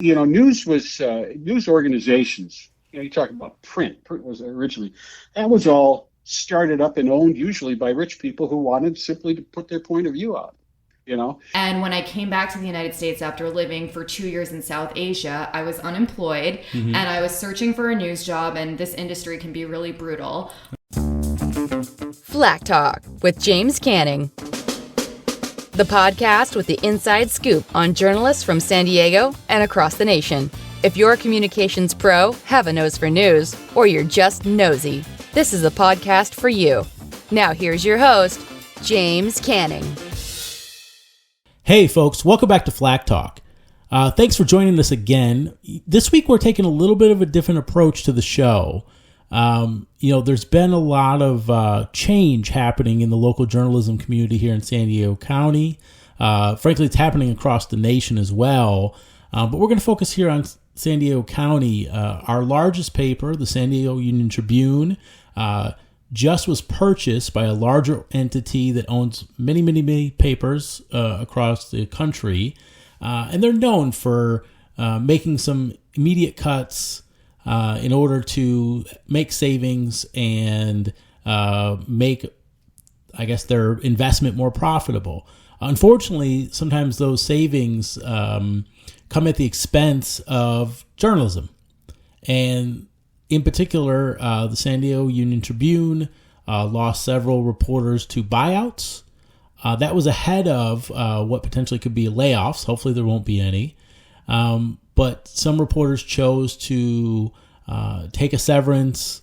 News organizations. You talk about print. Print was originally, that was all started up and owned usually by rich people who wanted simply to put their point of view out. And when I came back to the United States after living for 2 years in South Asia, I was unemployed and I was searching for a news job, and this industry can be really brutal. Flack Talk with James Canning, the podcast with the inside scoop on journalists from San Diego and across the nation. If you're a communications pro, have a nose for news, or you're just nosy, this is the podcast for you. Now here's your host, James Canning. Hey folks, welcome back to Flack Talk. Thanks for joining us again. This week we're taking a little bit of a different approach to the show. There's been a lot of change happening in the local journalism community here in San Diego County. Frankly, it's happening across the nation as well. But we're going to focus here on San Diego County. Our largest paper, the San Diego Union Tribune, just was purchased by a larger entity that owns many papers across the country. And they're known for making some immediate cuts in order to make savings and make, I guess, their investment more profitable. Unfortunately, sometimes those savings come at the expense of journalism. And in particular, the San Diego Union Tribune lost several reporters to buyouts. That was ahead of what potentially could be layoffs. Hopefully there won't be any. But some reporters chose to take a severance,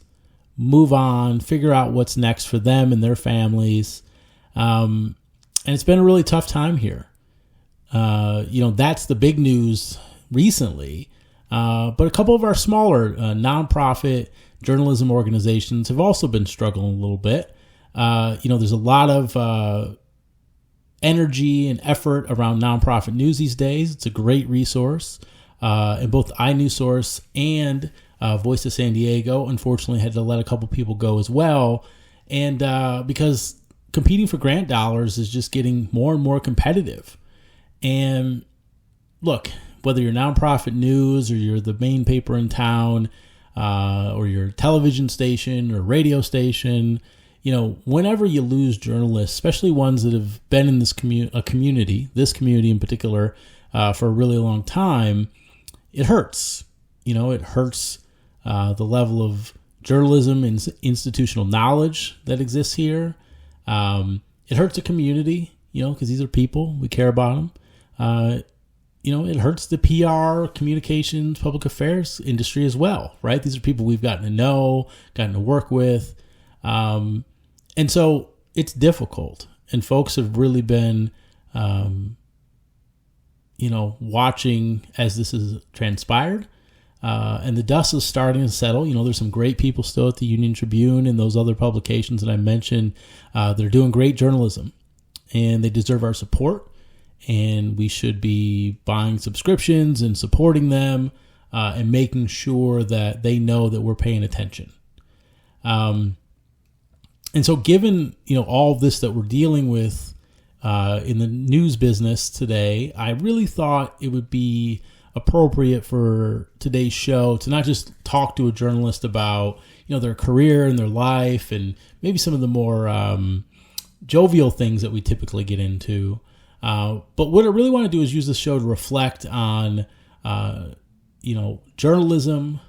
move on, figure out what's next for them and their families. And it's been a really tough time here. That's the big news recently. But a couple of our smaller nonprofit journalism organizations have also been struggling a little bit. There's a lot of energy and effort around nonprofit news these days. It's a great resource. And both iNewsSource and Voice of San Diego, unfortunately, had to let a couple people go as well. And because competing for grant dollars is just getting more and more competitive. And look, whether you're nonprofit news or you're the main paper in town or your television station or radio station, whenever you lose journalists, especially ones that have been in this community in particular, for a really long time, it hurts. It hurts the level of journalism and institutional knowledge that exists here. It hurts the community, because these are people. We care about them. It hurts the PR, communications, public affairs industry as well, right? These are people we've gotten to know, gotten to work with. And so it's difficult. And folks have really been, watching as this has transpired. And the dust is starting to settle. There's some great people still at the Union Tribune and those other publications that I mentioned. They're doing great journalism and they deserve our support. And we should be buying subscriptions and supporting them and making sure that they know that we're paying attention. And so given, all of this that we're dealing with in the news business today, I really thought it would be appropriate for today's show to not just talk to a journalist about, their career and their life and maybe some of the more jovial things that we typically get into. But what I really want to do is use this show to reflect on, journalism,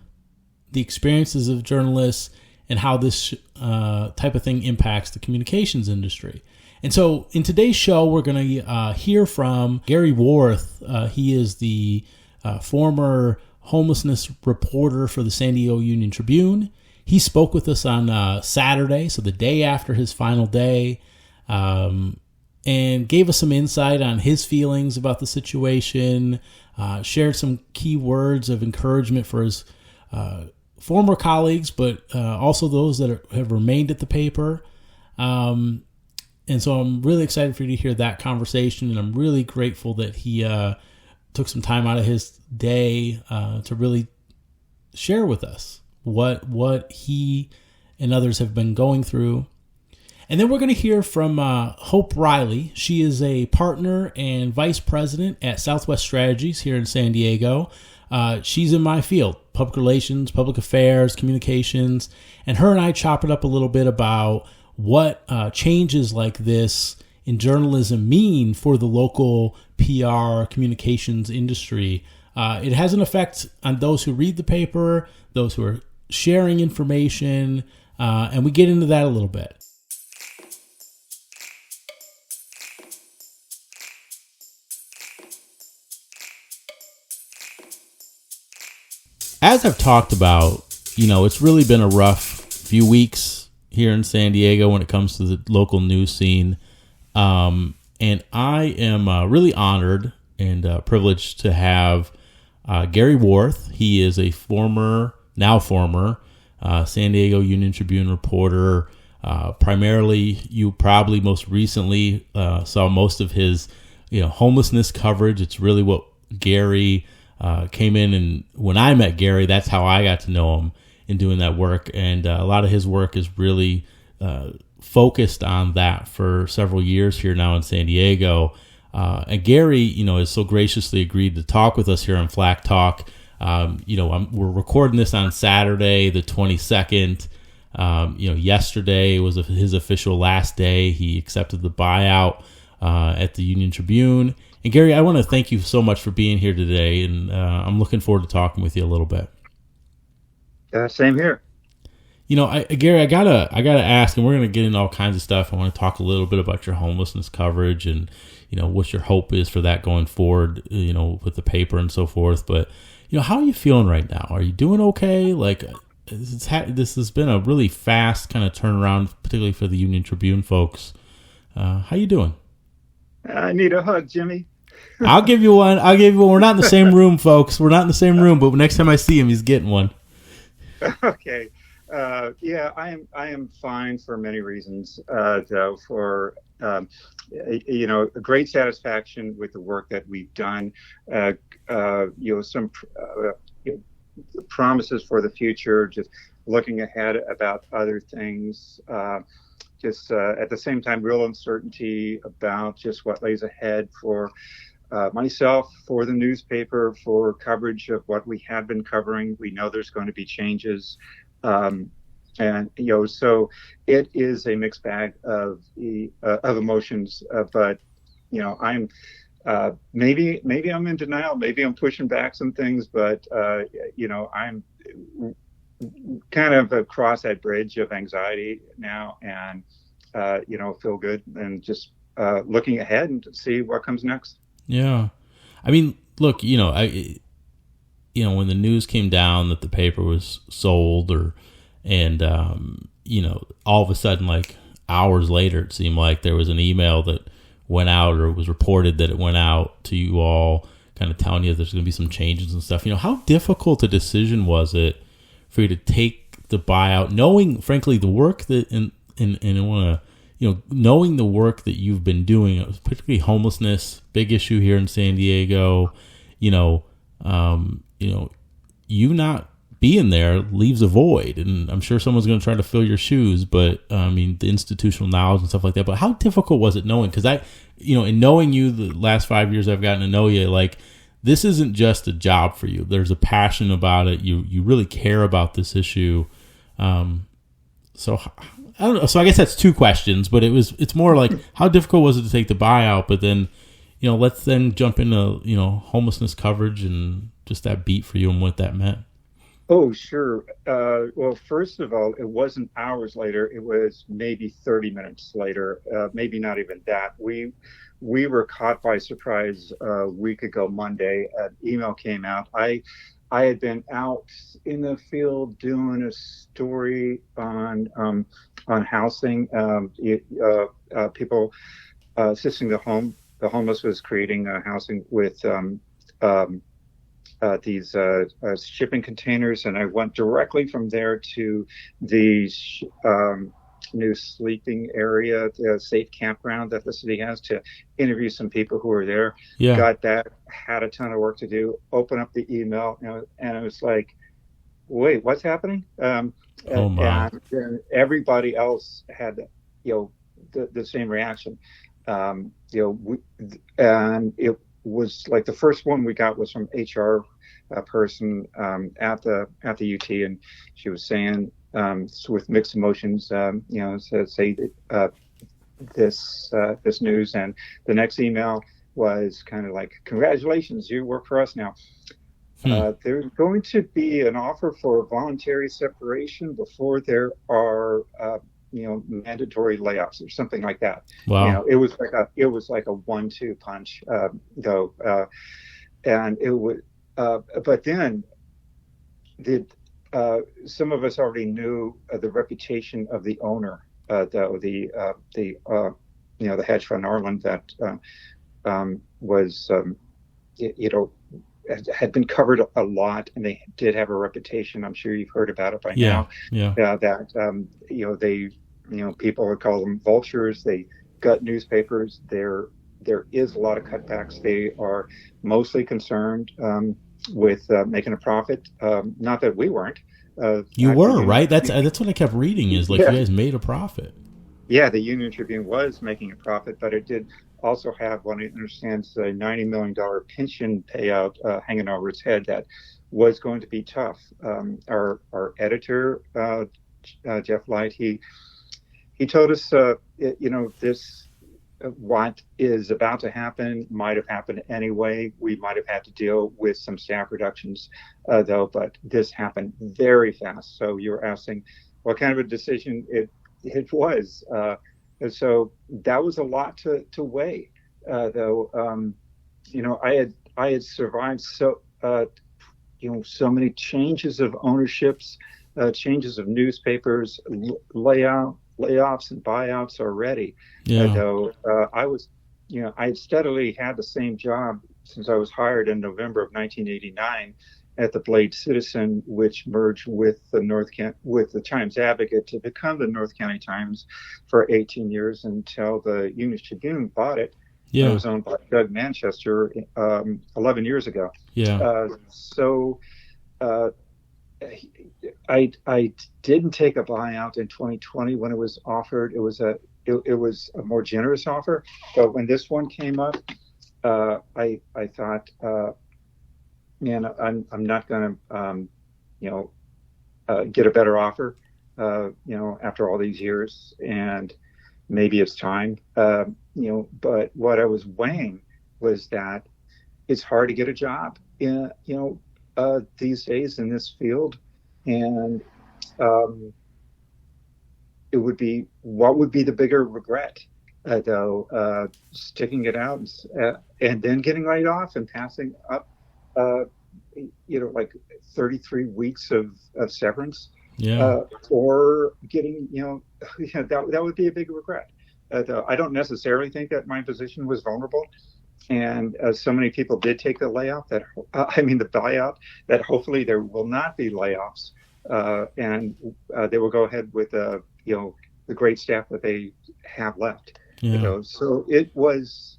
the experiences of journalists, and how this type of thing impacts the communications industry. And so in today's show, we're going to hear from Gary Warth. He is the former homelessness reporter for the San Diego Union Tribune. He spoke with us on Saturday, so the day after his final day, and gave us some insight on his feelings about the situation, shared some key words of encouragement for his former colleagues, but also those that have remained at the paper. And so I'm really excited for you to hear that conversation, and I'm really grateful that he took some time out of his day to really share with us what he and others have been going through. And then we're going to hear from Hope Reilly. She is a partner and vice president at Southwest Strategies here in San Diego. She's in my field, public relations, public affairs, communications, and her and I chop it up a little bit about what changes like this in journalism mean for the local PR communications industry. It has an effect on those who read the paper, those who are sharing information, and we get into that a little bit. As I've talked about, it's really been a rough few weeks here in San Diego when it comes to the local news scene. And I am really honored and privileged to have Gary Warth. He is a former San Diego Union Tribune reporter. Primarily, you probably most recently saw most of his homelessness coverage. It's really what Gary came in, and when I met Gary, that's how I got to know him in doing that work. And a lot of his work is really focused on that for several years here now in San Diego. And Gary, has so graciously agreed to talk with us here on Flack Talk. We're recording this on Saturday, the 22nd. Yesterday was his official last day. He accepted the buyout at the Union Tribune. And Gary, I want to thank you so much for being here today, and I'm looking forward to talking with you a little bit. Same here. Gary, I gotta ask, and we're gonna get into all kinds of stuff. I want to talk a little bit about your homelessness coverage and what your hope is for that going forward. With the paper and so forth. But how are you feeling right now? Are you doing okay? Like this has been a really fast kind of turnaround, particularly for the Union Tribune folks. How you doing? I need a hug, Jimmy. I'll give you one. We're not in the same room, folks. We're not in the same room, but next time I see him, he's getting one. Okay. Yeah, I am fine for many reasons. Though for a great satisfaction with the work that we've done. Some promises for the future. Just looking ahead about other things. At the same time, real uncertainty about just what lays ahead for myself, for the newspaper, for coverage of what we have been covering. We know there's going to be changes. So it is a mixed bag of emotions. But I'm maybe I'm in denial. Maybe I'm pushing back some things. But I'm kind of across that bridge of anxiety now, and feel good and just looking ahead and see what comes next. Yeah, I mean, look, when the news came down that the paper was sold, all of a sudden, like hours later, it seemed like there was an email that went out, or it was reported that it went out to you all, kind of telling you there's going to be some changes and stuff. How difficult a decision was it for you to take the buyout, knowing, frankly, the work that and I want to, knowing the work that you've been doing, particularly homelessness, big issue here in San Diego, you not being there leaves a void, and I'm sure someone's going to try to fill your shoes, but the institutional knowledge and stuff like that. But how difficult was it knowing? Because in knowing you the last 5 years I've gotten to know you, like, this isn't just a job for you. There's a passion about it. You really care about this issue. So I don't know. So I guess that's two questions, but it's more like, how difficult was it to take the buyout? But then, let's then jump into, homelessness coverage and just that beat for you and what that meant. Oh, sure. Well, first of all, it wasn't hours later. It was maybe 30 minutes later, maybe not even that. We were caught by surprise a week ago Monday. An email came out. I had been out in the field doing a story on housing. People assisting the homeless was creating housing with these shipping containers, and I went directly from there to the new sleeping area, the safe campground that the city has, to interview some people who were there. Yeah. Got that, had a ton of work to do, open up the email, and it was like, wait, what's happening? And everybody else had, the same reaction. And it was like the first one we got was from HR person at the UT, and she was saying with mixed emotions, say this news, and the next email was kind of like, "Congratulations, you work for us now." There's going to be an offer for voluntary separation before there are mandatory layoffs or something like that. Wow. It was like a 1-2 punch, though, and it would. But then, some of us already knew the reputation of the owner, the hedge fund Arlen that was had been covered a lot, and they did have a reputation. I'm sure you've heard about it by now. Yeah. They people would call them vultures. They gut newspapers. There is a lot of cutbacks. They are mostly concerned with making a profit. Not that we weren't. You were, right? That's what I kept reading is like, you guys made a profit. Yeah, the Union Tribune was making a profit, but it did also have, what I understand, a $90 million pension payout hanging over its head that was going to be tough. Our editor, Jeff Light, he told us, this what is about to happen might have happened anyway. We might have had to deal with some staff reductions, though, but this happened very fast. So you're asking what kind of a decision it was. And so that was a lot to weigh, though. I had survived so many changes of ownerships, changes of newspapers, layoffs and buyouts already. Yeah. Though I was, I had steadily had the same job since I was hired in November of 1989 at the Blade Citizen, which merged with the Times Advocate to become the North County Times for 18 years until the Union Tribune bought it. Yeah. It was owned by Doug Manchester 11 years ago. Yeah. I didn't take a buyout in 2020 when it was offered. It was a more generous offer, but when this one came up, I thought, man, I'm not going to get a better offer, after all these years, and maybe it's time, But what I was weighing was that it's hard to get a job in these days in this field, and what would be the bigger regret, though, sticking it out and then getting laid off and passing up, like 33 weeks of severance, or getting, that would be a big regret. Though I don't necessarily think that my position was vulnerable. And so many people did take the layoff the buyout, that hopefully there will not be layoffs, and they will go ahead with the great staff that they have left. Yeah. So it was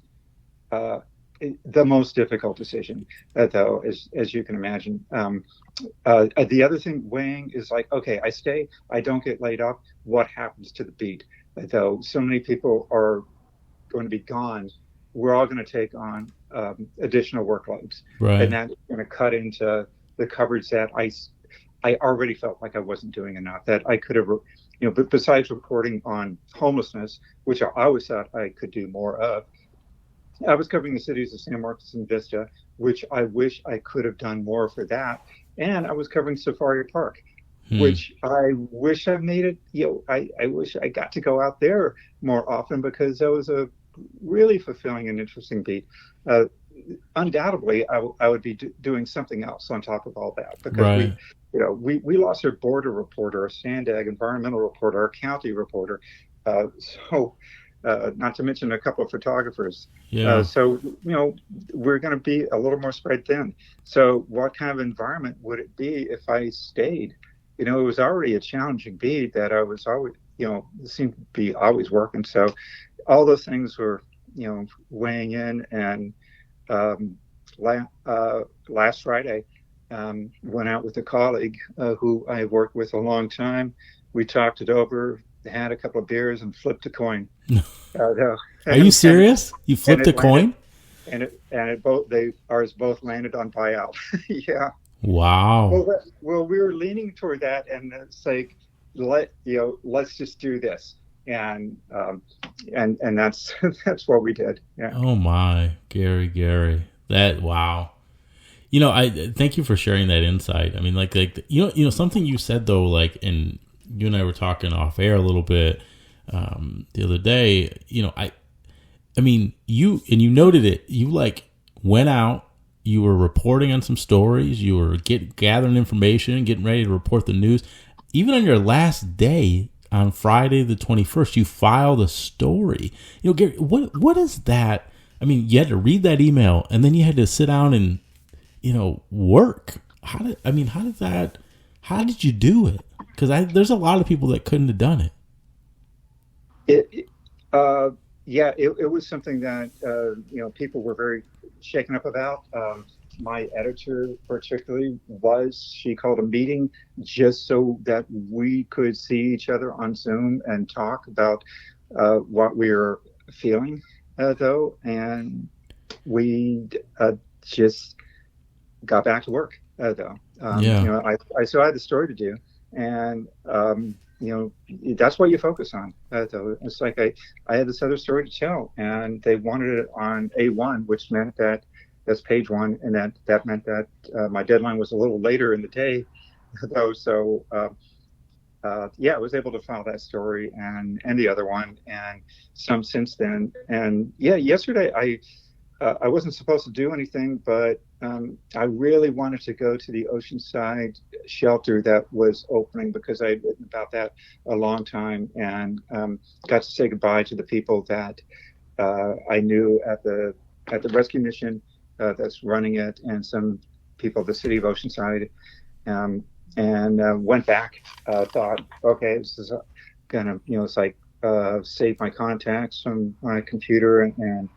the most difficult decision, though, as you can imagine. The other thing weighing is like, okay, I stay, I don't get laid off. What happens to the beat? Though so many people are going to be gone, we're all going to take on additional workloads, right? And that's going to cut into the coverage that I already felt like I wasn't doing enough. That I could have, but besides reporting on homelessness, which I always thought I could do more of, I was covering the cities of San Marcos and Vista, which I wish I could have done more for that, and I was covering Safari Park, which I wish I made it. I wish I got to go out there more often, because that was a really fulfilling and interesting beat. Undoubtedly, I would be doing something else on top of all that, because we lost our border reporter, our Sandag environmental reporter, our county reporter, not to mention a couple of photographers. So we're going to be a little more spread thin. So what kind of environment would it be if I stayed? It was already a challenging beat that I was always, seemed to be always working. So all those things were, weighing in. And last Friday, went out with a colleague who I worked with a long time. We talked it over, had a couple of beers, and flipped a coin. Are you serious? You flipped a coin? And ours both landed on buyout. Yeah. Wow. Well, we were leaning toward that, and it's like, let's just do this, and that's that's what we did. Yeah. Oh my, Gary, that wow. I thank you for sharing that insight. I mean, like something you said though, like, and you and I were talking off air a little bit the other day. I mean, you noted it. You like went out. You were reporting on some stories. You were gathering information, getting ready to report the news. Even on your last day, on Friday the 21st, you filed a story. Gary, what is that? I mean, you had to read that email, and then you had to sit down and work. How did you do it? Because there's a lot of people that couldn't have done it. It was something that people were very shaken up about. My editor particularly she called a meeting just so that we could see each other on Zoom and talk about what we were feeling, though, and we just got back to work, though. I still had the story to do, and that's what you focus on. Though it's like I had this other story to tell, and they wanted it on A1, which meant that's page one, and that meant that my deadline was a little later in the day, though. So I was able to file that story and the other one, and some since then. And yesterday I wasn't supposed to do anything, but I really wanted to go to the Oceanside shelter that was opening because I had written about that a long time, and got to say goodbye to the people that I knew at the rescue mission that's running it, and some people at the city of Oceanside, and went back. Thought, okay, this is gonna, it's like save my contacts from my computer and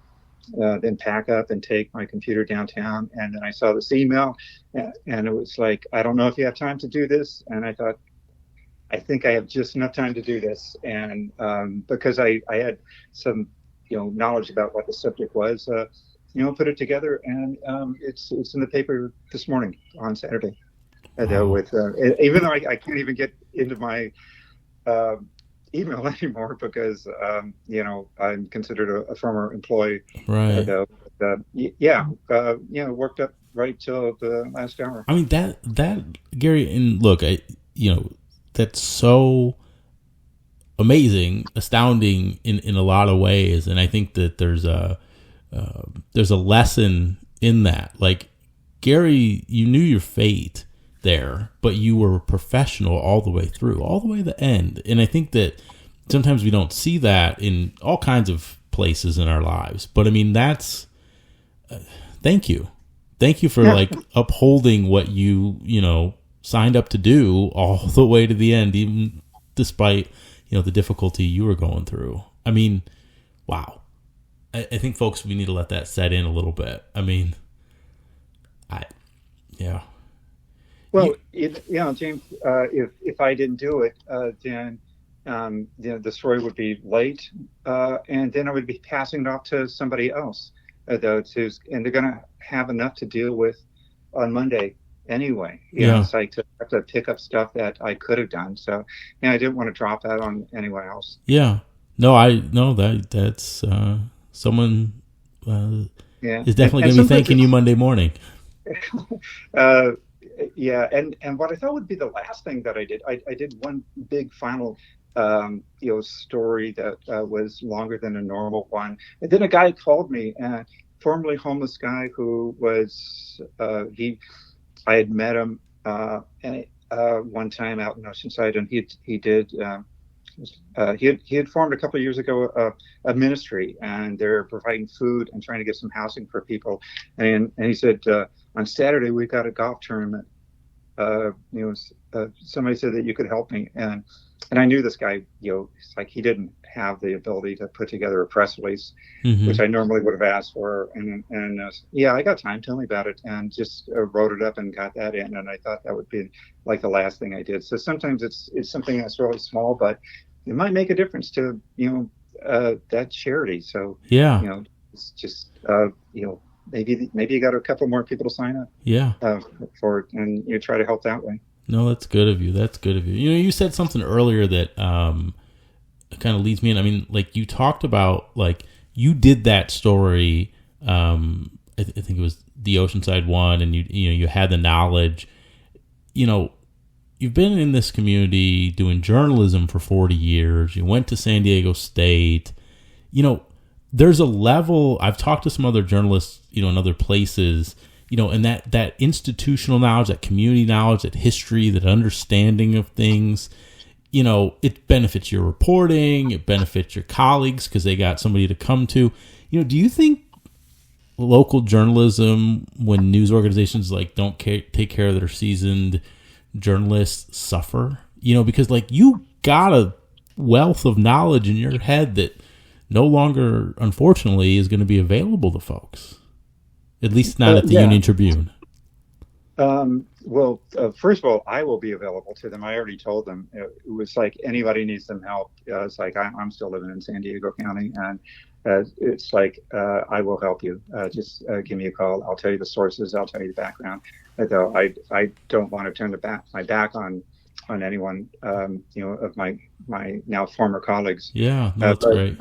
then pack up and take my computer downtown. And then I saw this email, and it was like, I don't know if you have time to do this. And I thought, I think I have just enough time to do this. And because I had some knowledge about what the subject was, put it together, and it's in the paper this morning on Saturday. With even though I can't even get into my email anymore because I'm considered a former employee. Right. Worked up right till the last hour. I mean that Gary, and look, that's so amazing, astounding in a lot of ways, and I think that there's a lesson in that. Like, Gary, you knew your fate there, but you were professional all the way through, all the way to the end. And I think that sometimes we don't see that in all kinds of places in our lives. But I mean, that's thank you for like upholding what you signed up to do all the way to the end, even despite the difficulty you were going through. I mean, wow. I think, folks, we need to let that set in a little bit. I mean, Well, James, if I didn't do it, then the story would be late, and then I would be passing it off to somebody else, and they're going to have enough to deal with on Monday anyway. It's like to have to pick up stuff that I could have done. So, I didn't want to drop that on anyone else. Yeah. No, I know that's someone is definitely going to be thanking you Monday morning. And what I thought would be the last thing that I did one big final story that was longer than a normal one. And then a guy called me, formerly homeless guy who was I had met him one time out in Oceanside, and he had formed a couple of years ago a ministry, and they're providing food and trying to get some housing for people. And he said, on Saturday we've got a golf tournament. Somebody said that you could help me, and I knew this guy. It's like he didn't have the ability to put together a press release, which I normally would have asked for. And I got time. Tell me about it, and just wrote it up and got that in. And I thought that would be like the last thing I did. So sometimes it's something that's really small, but it might make a difference to that charity. So it's just maybe you got a couple more people to sign up. Yeah. For it, and you try to help that way. No, that's good of you. That's good of you. You said something earlier that kind of leads me in. I mean, like you talked about, like you did that story. I think it was the Oceanside one, and you had the knowledge. You've been in this community doing journalism for 40 years. You went to San Diego State. There's a level. I've talked to some other journalists, in other places. And that institutional knowledge, that community knowledge, that history, that understanding of things, it benefits your reporting, it benefits your colleagues because they got somebody to come to. Do you think local journalism, when news organizations don't take care of their seasoned journalists, suffer? Because you got a wealth of knowledge in your head that no longer, unfortunately, is going to be available to folks. At least not at the Union Tribune. First of all, I will be available to them. I already told them. It was like anybody needs some help. It's like I'm still living in San Diego County, and it's like I will help you. Just give me a call. I'll tell you the sources. I'll tell you the background. Though I don't want to turn my back on anyone. Of my now former colleagues. Yeah, no, that's great.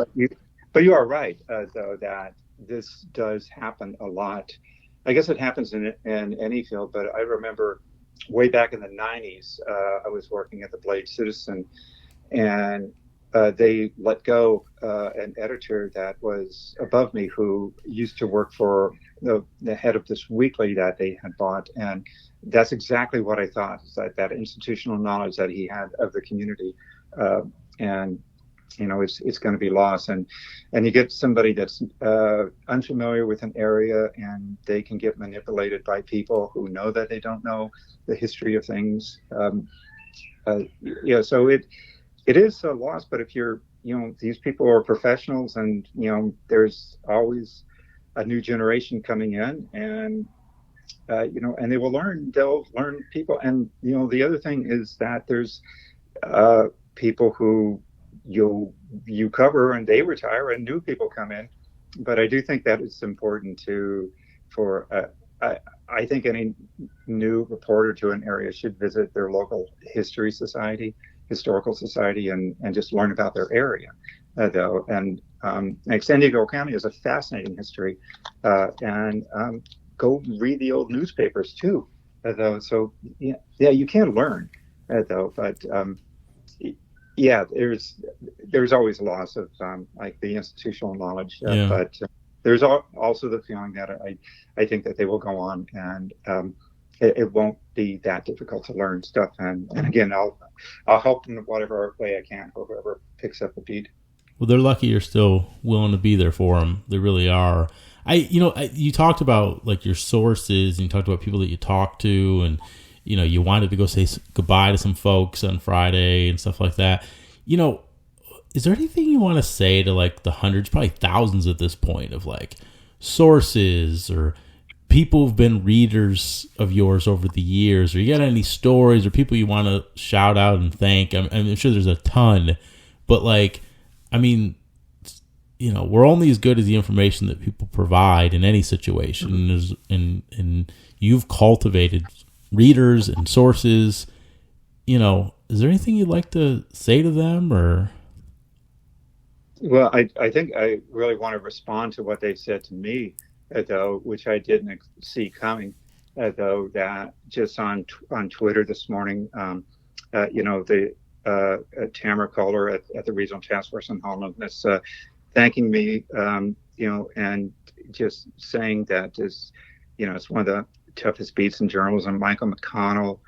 But you are right, though, that this does happen a lot. I guess it happens in any field, but I remember way back in the 90s, I was working at the Blade Citizen, and they let go an editor that was above me who used to work for the head of this weekly that they had bought. And that's exactly what I thought, is that institutional knowledge that he had of the community. It's going to be lost, and you get somebody that's unfamiliar with an area, and they can get manipulated by people who know that they don't know the history of things. So it is a loss. But if you're, these people are professionals, and there's always a new generation coming in, and and they will learn. They'll learn people, and the other thing is that there's people who you cover and they retire and new people come in. But I do think that it's important I think any new reporter to an area should visit their local historical society, and just learn about their area, though. And San Diego County has a fascinating history, and go read the old newspapers too, though. So you can learn, though. But there's always a loss of the institutional knowledge, but there's also the feeling that I think that they will go on, and it won't be that difficult to learn stuff. And again, I'll help in whatever way I can, whoever picks up the beat. Well, they're lucky you're still willing to be there for them. They really are. You talked about your sources, and you talked about people that you talked to, and you wanted to go say goodbye to some folks on Friday and stuff like that. Is there anything you want to say to the hundreds, probably thousands at this point, of sources or people who've been readers of yours over the years, or you got any stories or people you want to shout out and thank? I'm sure there's a ton, but we're only as good as the information that people provide in any situation. And you've cultivated readers and sources. Is there anything you'd like to say to them? Or well, I think I really want to respond to what they've said to me, though, which I didn't see coming, though, that just on Twitter this morning, the Tamara Kohler at the Regional Task Force on Homelessness thanking me, and just saying that it's one of the toughest beats in journalism. Michael McConnell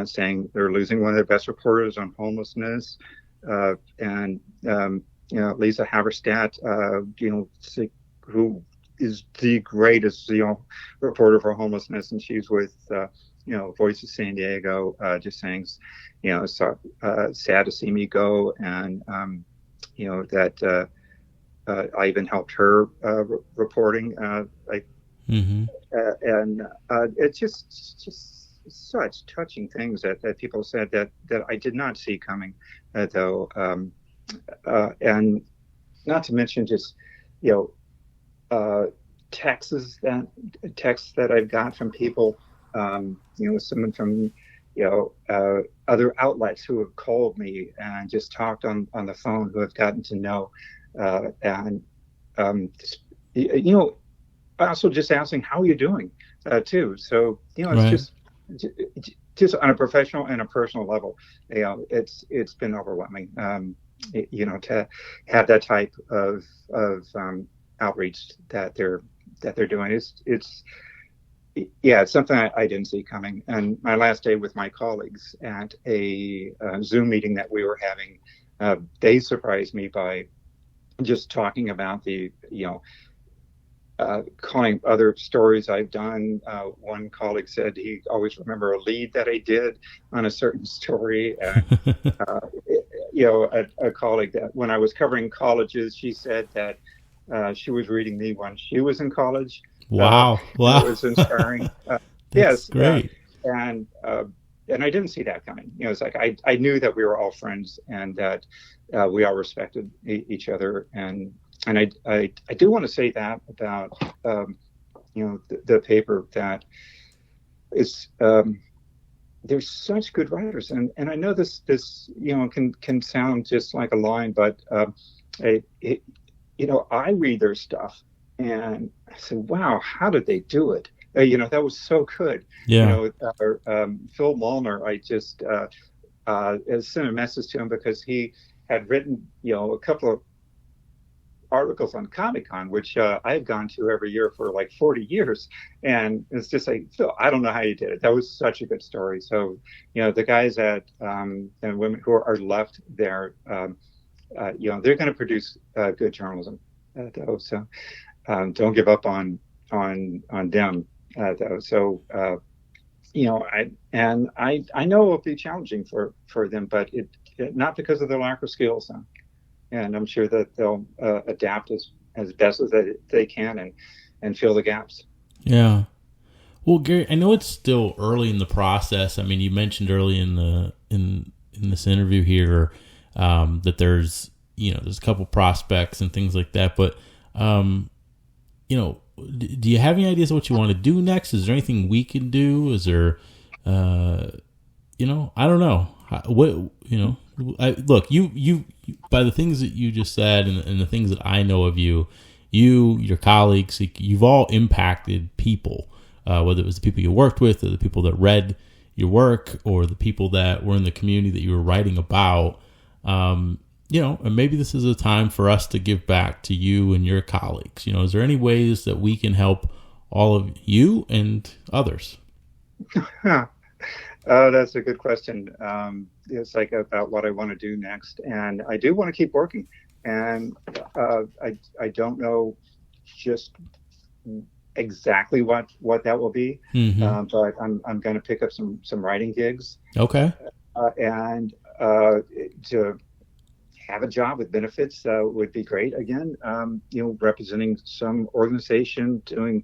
saying they're losing one of their best reporters on homelessness, and Lisa Haverstadt, who is the greatest reporter for homelessness, and she's with Voice of San Diego, just saying it's sad to see me go, and that I even helped her reporting, and it's just such touching things that people said that I did not see coming, though, and not to mention just texts that I've got from people, someone from, other outlets who have called me and just talked on the phone, who have gotten to know, also just asking, how are you doing, too. So, it's just on a professional and a personal level, it's been overwhelming, to have that type of outreach that they're doing. It's something I didn't see coming. And my last day with my colleagues at a Zoom meeting that we were having, they surprised me by just talking about calling other stories I've done. One colleague said he always remember a lead that I did on a certain story. A colleague that when I was covering colleges, she said that she was reading me when she was in college. Wow. It was inspiring. Yes. Great. And I didn't see that coming. It's like I knew that we were all friends and that we all respected each other. And I do want to say that about the paper, that it's there's such good writers, and I know this can sound just like a line, but I read their stuff and I said, wow, how did they do it? That was so good. Yeah. Phil Molnar, I just sent a message to him because he had written a couple of articles on Comic-Con, which I've gone to every year for like 40 years. And it's just like, Phil, I don't know how you did it. That was such a good story. So, the guys and women who are left there, they're going to produce good journalism, though. So don't give up on them, though. So, I know it'll be challenging for them, but it not because of their lack of skills. And I'm sure that they'll adapt as best as they can and fill the gaps. Yeah. Well, Gary, I know it's still early in the process. I mean, you mentioned early in this interview here that there's a couple prospects and things like that. But do you have any ideas of what you want to do next? Is there anything we can do? Is there, I don't know. Look, you by the things that you just said and the things that I know of you, your colleagues, you've all impacted people, whether it was the people you worked with or the people that read your work or the people that were in the community that you were writing about. And maybe this is a time for us to give back to you and your colleagues. Is there any ways that we can help all of you and others? That's a good question. It's like about what I want to do next, and I do want to keep working. And I don't know just exactly what that will be, but I'm going to pick up some writing gigs. Okay. And to have a job with benefits would be great. Again, representing some organization, doing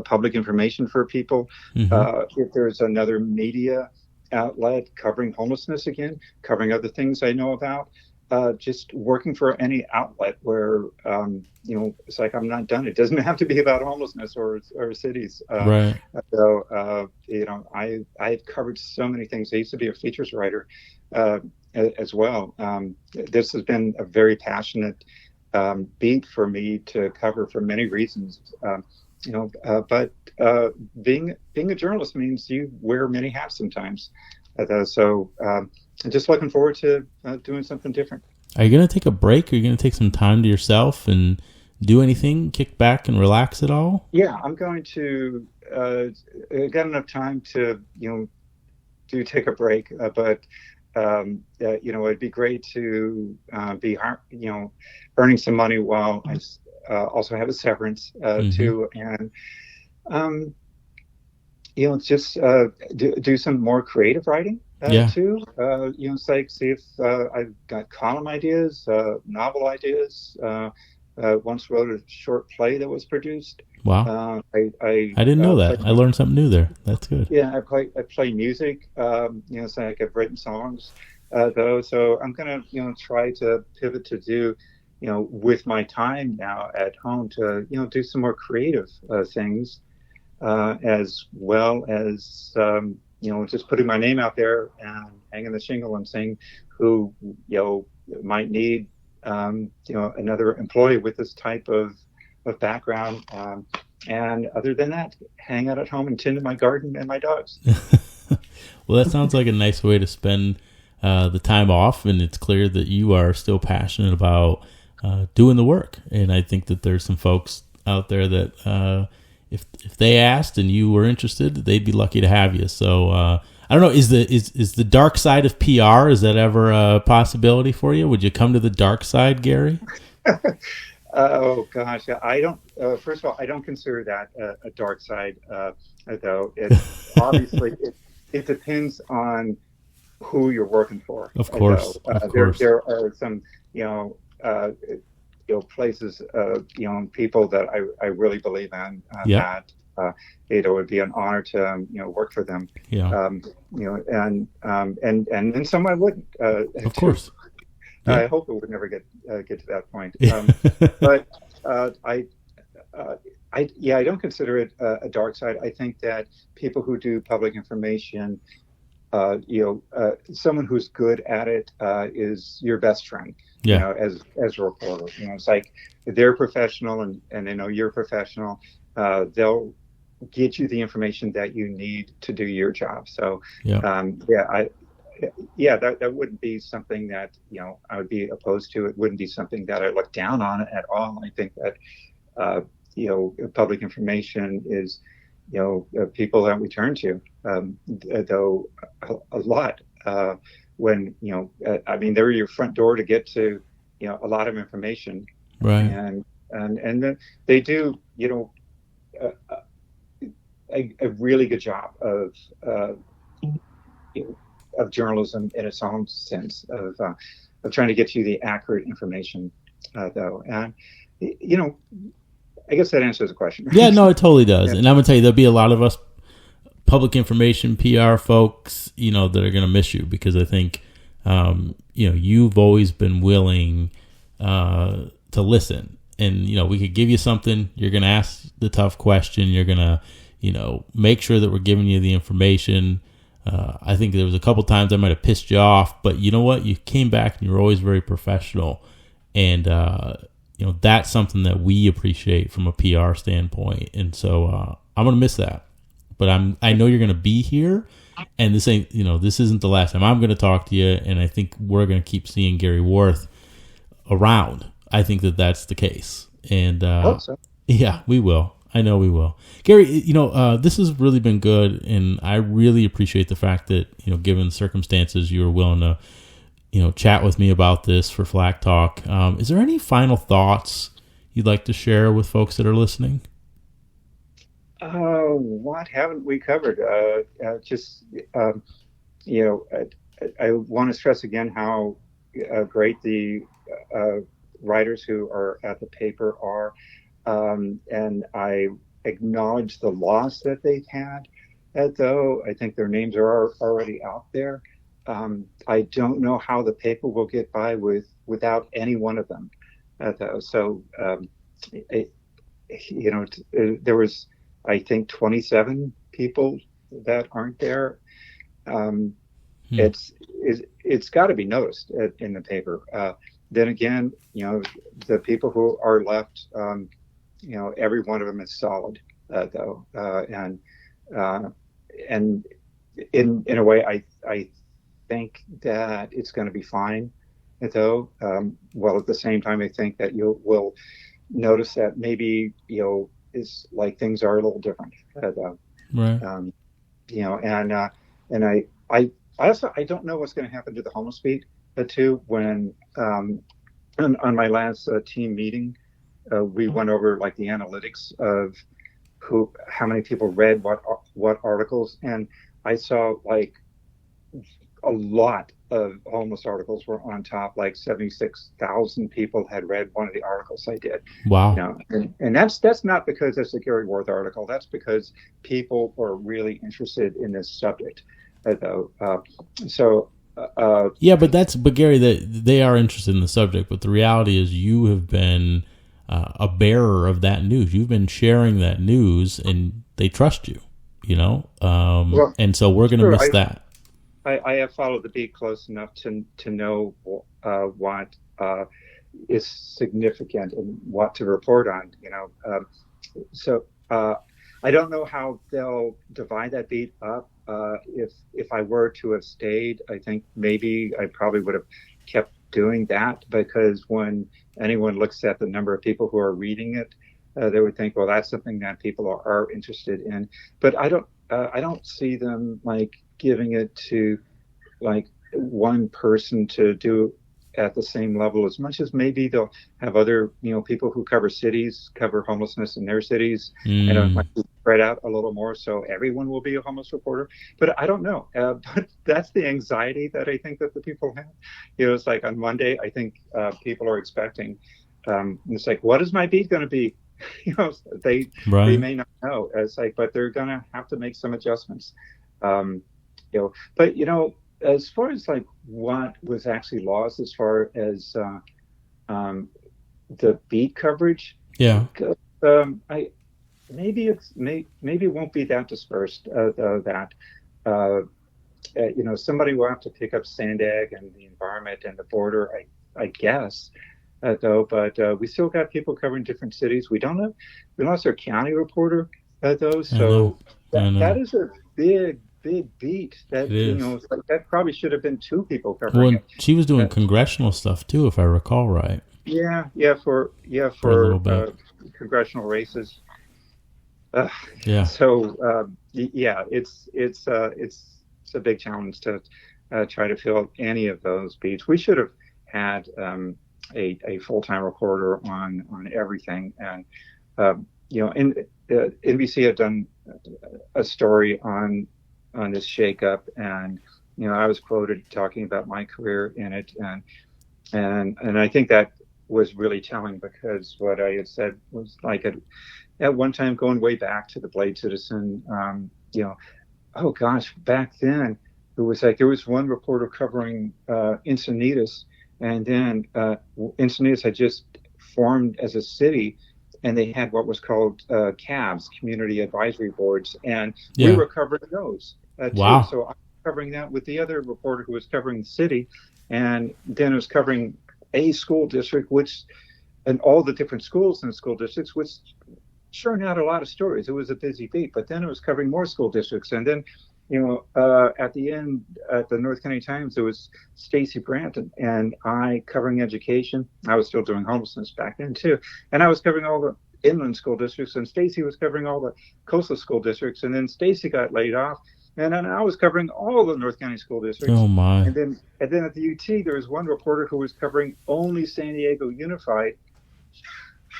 public information for people. If there's another media outlet covering homelessness again, covering other things I know about, just working for any outlet where, it's like I'm not done. It doesn't have to be about homelessness or cities. Right. So, I've covered so many things. I used to be a features writer as well. This has been a very passionate beat for me to cover for many reasons. But being a journalist means you wear many hats sometimes. So I'm just looking forward to doing something different. Are you going to take a break? Are you going to take some time to yourself and do anything, kick back and relax at all? Yeah, I'm going to get enough time to, do take a break. But it'd be great to be, earning some money while I also have a severance too, and just do some more creative writing too. It's like see if I've got column ideas, novel ideas. Once wrote a short play that was produced. Wow! I didn't know that. I learned something new there. That's good. Yeah, I play music. It's like I've written songs though, so I'm gonna try to pivot to do with my time now at home to, do some more creative things, as well as, just putting my name out there and hanging the shingle and seeing who, might need, another employee with this type of background. And other than that, hang out at home and tend to my garden and my dogs. Well, that sounds like a nice way to spend the time off, and it's clear that you are still passionate about doing the work. And I think that there's some folks out there that if they asked and you were interested, they'd be lucky to have you. So I don't know, is the dark side of PR, is that ever a possibility for you? Would you come to the dark side, Gary? Oh gosh, I don't. First of all, I don't consider that a dark side, though. It's obviously it depends on who you're working for. Of course, of course. There are some, places, people that I really believe in that it would be an honor to work for them. Yeah. And then some I wouldn't. Of course. Yeah. I hope it would never get to that point. But I don't consider it a dark side. I think that people who do public information, someone who's good at it is your best friend. Yeah. As a reporter, it's like they're professional and they know you're professional. They'll get you the information that you need to do your job. So, that wouldn't be something that, I would be opposed to. It wouldn't be something that I look down on at all. I think that, public information is, people that we turn to, though a lot, when, they're your front door to get to, a lot of information. Right. And they do, a really good job of journalism in its own sense of trying to get you the accurate information, though. And, I guess that answers the question. Yeah, no, it totally does. Yeah. And I'm going to tell you, there'll be a lot of us public information, PR folks, that are going to miss you, because I think, you've always been willing to listen. And, we could give you something. You're going to ask the tough question. You're going to, make sure that we're giving you the information. I think there was a couple times I might have pissed you off, but you know what? You came back and you were always very professional. And, that's something that we appreciate from a PR standpoint. And so I'm going to miss that. But I know you're going to be here. And this isn't the last time I'm going to talk to you. And I think we're going to keep seeing Gary Warth around. I think that that's the case. And hope so. Yeah, we will. I know we will. Gary, this has really been good, and I really appreciate the fact that, given the circumstances, you were willing to, chat with me about this for Flack Talk. Is there any final thoughts you'd like to share with folks that are listening? What haven't we covered? I want to stress again how great the writers who are at the paper are. And I acknowledge the loss that they've had, though I think their names are already out there. I don't know how the paper will get by without any one of them, though. So, there was, I think, 27 people that aren't there. It's got to be noticed in the paper. Then again, the people who are left, every one of them is solid, though, and in a way, I think that it's going to be fine, though. Well, at the same time, I think that you will notice that maybe it's like things are a little different, though. Right. And I also don't know what's going to happen to the homeless beat, too. When on my last team meeting. We went over like the analytics of how many people read what articles, and I saw like a lot of homeless articles were on top. Like 76,000 people had read one of the articles I did. Wow. And that's not because it's a Gary Warth article. That's because people are really interested in this subject, though. So but Gary, they are interested in the subject. But the reality is, you have been a bearer of that news. You've been sharing that news, and they trust you. And so we're going to miss that. I have followed the beat close enough to know what is significant and what to report on. So I don't know how they'll divide that beat up. If I were to have stayed, I think maybe I probably would have kept doing that, because when anyone looks at the number of people who are reading it, they would think, well, that's something that people are interested in. But I don't see them like giving it to like one person to do at the same level, as much as maybe they'll have other, people who cover cities, cover homelessness in their cities, and it might be spread out a little more, so everyone will be a homeless reporter. But I don't know. But that's the anxiety that I think that the people have. It's like on Monday, I think people are expecting. It's like, what is my beat going to be? They may not know. It's like, but they're going to have to make some adjustments. But as far as like what was actually lost, as far as the beat coverage, maybe it won't be that dispersed. Somebody will have to pick up Sandag and the environment and the border, I guess. But we still got people covering different cities. We lost our county reporter though, so that is a big beat. That that probably should have been two people covering it. She was doing congressional stuff too, if I recall right. For congressional races. So it's a big challenge to try to fill any of those beats. We should have had a full-time reporter on everything, and NBC had done a story on this shakeup, and I was quoted talking about my career in it, and I think that was really telling, because what I had said was like at one time, going way back to the Blade Citizen, oh gosh, back then it was like there was one reporter covering Encinitas, and then Encinitas had just formed as a city, and they had what was called CABs, Community Advisory Boards, and we were covering those too. Wow. So I was covering that with the other reporter who was covering the city, and then it was covering a school district, and all the different schools in the school districts, which churned out a lot of stories. It was a busy beat, but then it was covering more school districts, and then at the end, at the North County Times, there was Stacy Brandt and I covering education. I was still doing homelessness back then too, and I was covering all the inland school districts, and Stacy was covering all the coastal school districts, and then Stacy got laid off, and then I was covering all the North County school districts. Oh my! And then at the UT, there was one reporter who was covering only San Diego Unified,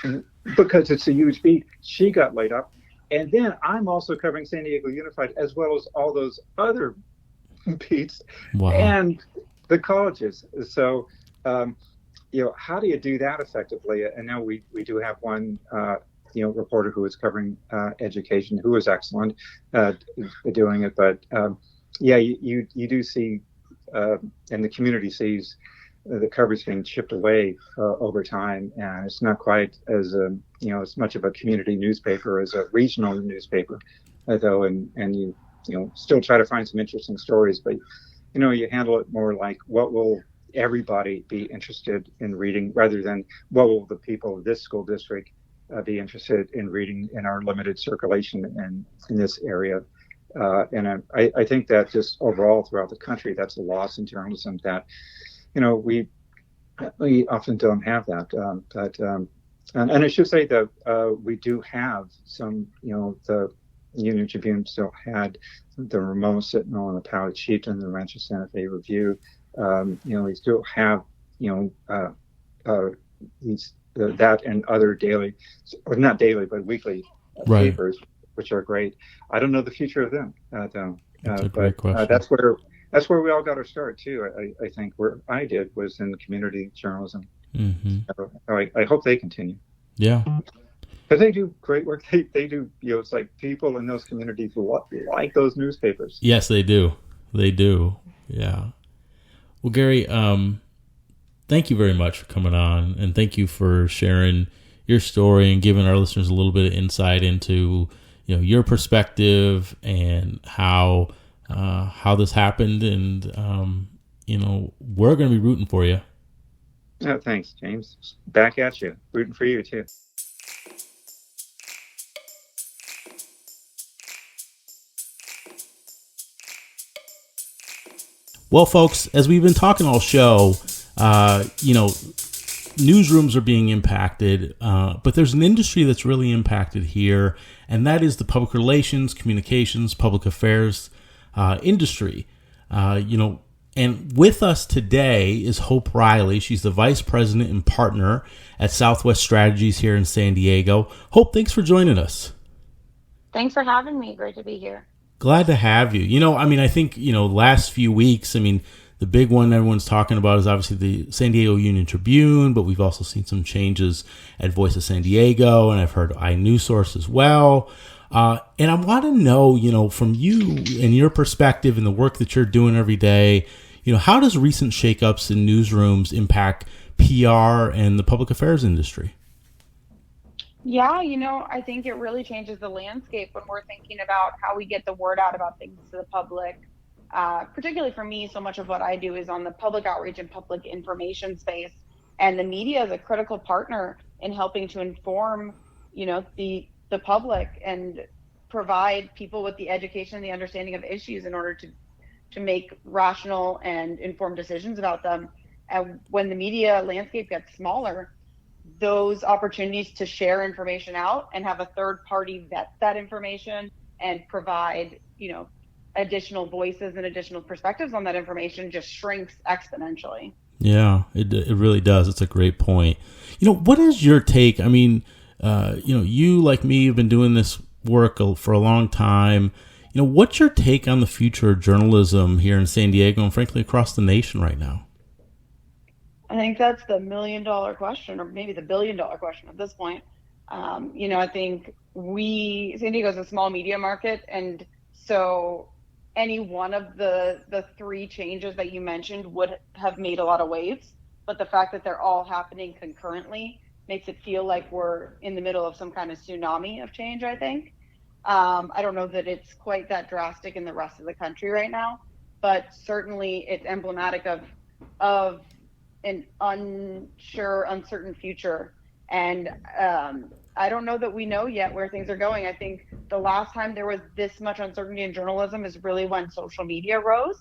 and because it's a huge beat. She got laid off. And then I'm also covering San Diego Unified, as well as all those other beats and the colleges. So, how do you do that effectively? And now we do have one, reporter who is covering education, who is excellent doing it. But you do see, and the community sees the coverage being chipped away over time, and it's not quite as as much of a community newspaper as a regional newspaper, though, and you still try to find some interesting stories, but you handle it more like what will everybody be interested in reading, rather than what will the people of this school district be interested in reading in our limited circulation in this area. And I think that just overall throughout the country, that's a loss in journalism that we often don't have that. And I should say that we do have some, the Union Tribune still had the Ramon Sentinel and the Powhatan Chieftain and the Rancho Santa Fe Review. We still have, that and other daily, or not daily, but weekly papers, which are great. I don't know the future of them, though. That's a great question. That's where we all got our start too. I think where I did was in community journalism. Mm-hmm. So I hope they continue. Yeah, because they do great work. They do. It's like people in those communities like those newspapers. Yes, they do. They do. Yeah. Well, Gary, thank you very much for coming on, and thank you for sharing your story and giving our listeners a little bit of insight into, your perspective and how this happened. And, we're going to be rooting for you. Oh, thanks, James. Back at you. Rooting for you, too. Well, folks, as we've been talking all show, newsrooms are being impacted, but there's an industry that's really impacted here, and that is the public relations, communications, public affairs industry. And with us today is Hope Reilly. She's the vice president and partner at Southwest Strategies here in San Diego. Hope, thanks for joining us. Thanks for having me. Great to be here. Glad to have you. I think, last few weeks, the big one everyone's talking about is obviously the San Diego Union Tribune, but we've also seen some changes at Voice of San Diego, and I've heard iNewsSource as well. And I want to know, from you and your perspective and the work that you're doing every day, how does recent shakeups in newsrooms impact PR and the public affairs industry? Yeah, I think it really changes the landscape when we're thinking about how we get the word out about things to the public. Particularly for me, so much of what I do is on the public outreach and public information space. And the media is a critical partner in helping to inform, the public and provide people with the education and the understanding of issues in order to make rational and informed decisions about them. And when the media landscape gets smaller, those opportunities to share information out and have a third party vet that information and provide, additional voices and additional perspectives on that information just shrinks exponentially. Yeah, it really does. It's a great point. What is your take? You, like me, have been doing this work for a long time. What's your take on the future of journalism here in San Diego and frankly across the nation right now? I think that's the $1 million question, or maybe the $1 billion question at this point. I think San Diego is a small media market, and so any one of the three changes that you mentioned would have made a lot of waves. But the fact that they're all happening concurrently makes it feel like we're in the middle of some kind of tsunami of change, I think. I don't know that it's quite that drastic in the rest of the country right now, but certainly it's emblematic of an unsure, uncertain future. And I don't know that we know yet where things are going. I think the last time there was this much uncertainty in journalism is really when social media rose.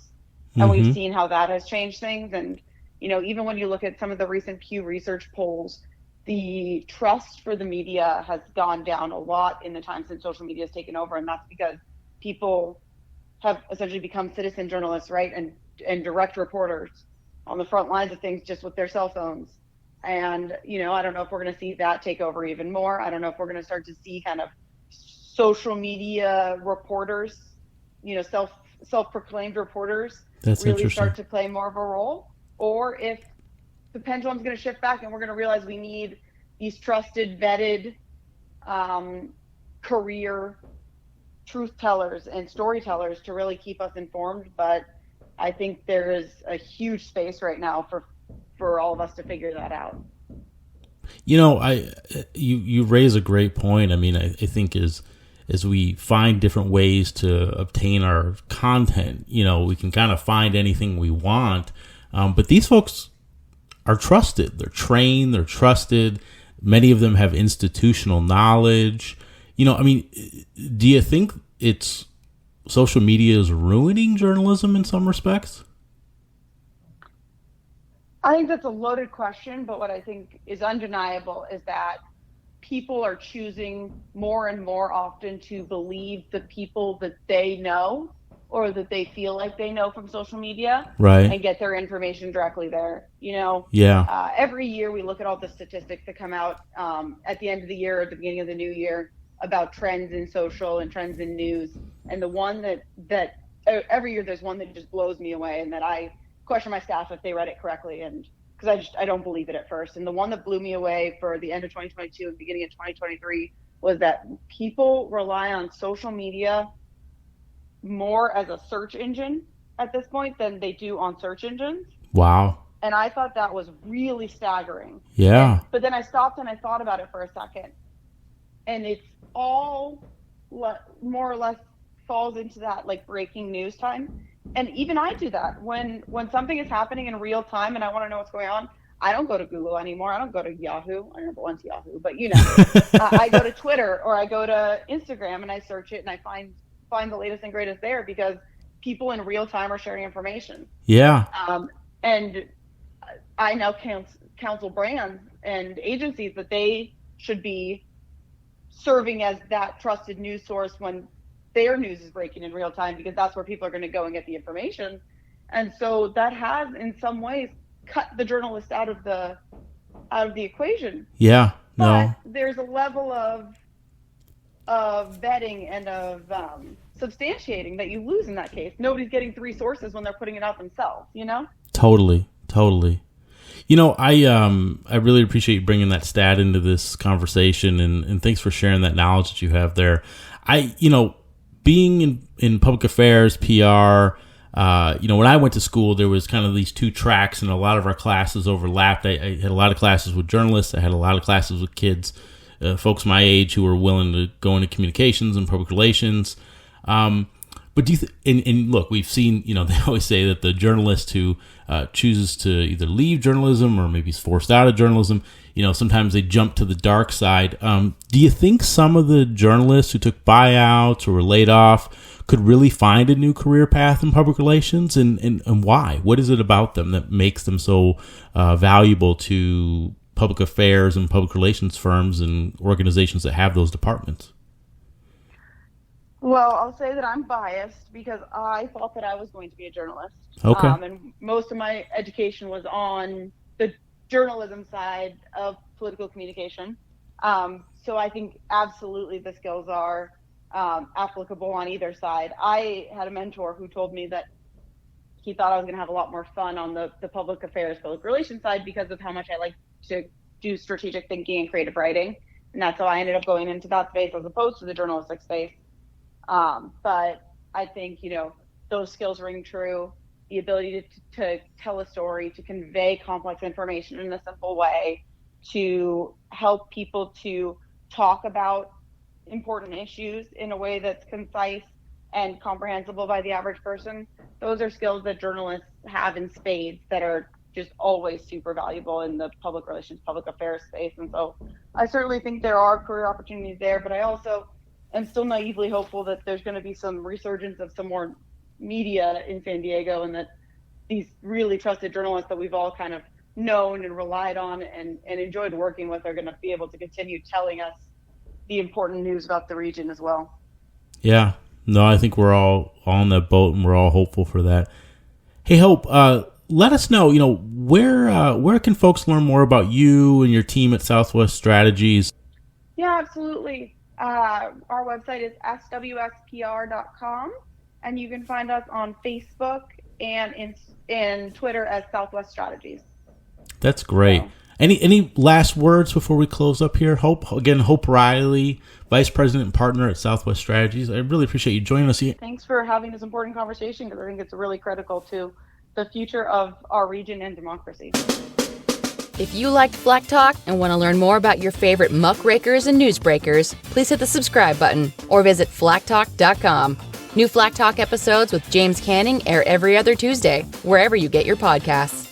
And we've seen how that has changed things. And, even when you look at some of the recent Pew Research polls, the trust for the media has gone down a lot in the time since social media has taken over. And that's because people have essentially become citizen journalists, right? And direct reporters on the front lines of things just with their cell phones. And, I don't know if we're going to see that take over even more. I don't know if we're going to start to see kind of social media reporters, self-proclaimed reporters really start to play more of a role, or if the pendulum's going to shift back and we're going to realize we need these trusted, vetted, career truth tellers and storytellers to really keep us informed. But I think there is a huge space right now for all of us to figure that out. You raise a great point. I think as we find different ways to obtain our content, we can kind of find anything we want. But these folks are trusted. They're trained. They're trusted. Many of them have institutional knowledge. Do you think it's social media is ruining journalism in some respects? I think that's a loaded question, but what I think is undeniable is that people are choosing more and more often to believe the people that they know or that they feel like they know from social media, right, and get their information directly there. Every year we look at all the statistics that come out at the end of the year or at the beginning of the new year about trends in social and trends in news. And the one that every year there's one that just blows me away and that I question my staff if they read it correctly, and because I don't believe it at first. And the one that blew me away for the end of 2022 and beginning of 2023 was that people rely on social media more as a search engine at this point than they do on search engines. Wow. And I thought that was really staggering. Yeah. But then I stopped and I thought about it for a second. And it's all more or less falls into that like breaking news time. And even I do that when something is happening in real time and I want to know what's going on. I don't go to Google anymore. I don't go to Yahoo. I never went to Yahoo, but I go to Twitter or I go to Instagram and I search it and I find the latest and greatest there because people in real time are sharing information. Yeah. And I now counsel brands and agencies that they should be serving as that trusted news source when their news is breaking in real time, because that's where people are going to go and get the information. And so that has in some ways cut the journalist out of the equation. Yeah. But there's a level of vetting and of substantiating that you lose in that case. Nobody's getting three sources when they're putting it out themselves, Totally. I really appreciate you bringing that stat into this conversation, and thanks for sharing that knowledge that you have there. Being in public affairs, PR, when I went to school, there was kind of these two tracks, and a lot of our classes overlapped. I had a lot of classes with journalists. I had a lot of classes with kids, folks my age who were willing to go into communications and public relations. But do you and look, we've seen, they always say that the journalist who chooses to either leave journalism or maybe is forced out of journalism, sometimes they jump to the dark side. Do you think some of the journalists who took buyouts or were laid off could really find a new career path in public relations, and why? What is it about them that makes them so valuable to public affairs and public relations firms and organizations that have those departments? Well, I'll say that I'm biased because I thought that I was going to be a journalist. Okay. And most of my education was on the journalism side of political communication. So I think absolutely the skills are applicable on either side. I had a mentor who told me that he thought I was going to have a lot more fun on the public affairs, public relations side because of how much I like to do strategic thinking and creative writing. And that's how I ended up going into that space as opposed to the journalistic space. But I think, those skills ring true. The ability to tell a story, to convey complex information in a simple way, to help people to talk about important issues in a way that's concise and comprehensible by the average person. Those are skills that journalists have in spades that are just always super valuable in the public relations, public affairs space. And so I certainly think there are career opportunities there, but I also am still naively hopeful that there's going to be some resurgence of some more media in San Diego, and that these really trusted journalists that we've all kind of known and relied on and enjoyed working with are going to be able to continue telling us the important news about the region as well. Yeah. No, I think we're all on that boat, and we're all hopeful for that. Hey, Hope, let us know, where can folks learn more about you and your team at Southwest Strategies? Yeah, absolutely. Our website is swspr.com, and you can find us on Facebook and in Twitter as Southwest Strategies. That's great. So, any last words before we close up here? Hope Reilly, Vice President and Partner at Southwest Strategies. I really appreciate you joining us here. Thanks for having this important conversation, because I think it's really critical to the future of our region and democracy. If you liked Flack Talk and want to learn more about your favorite muckrakers and newsbreakers, please hit the subscribe button or visit flacktalk.com. New Flack Talk episodes with James Canning air every other Tuesday, wherever you get your podcasts.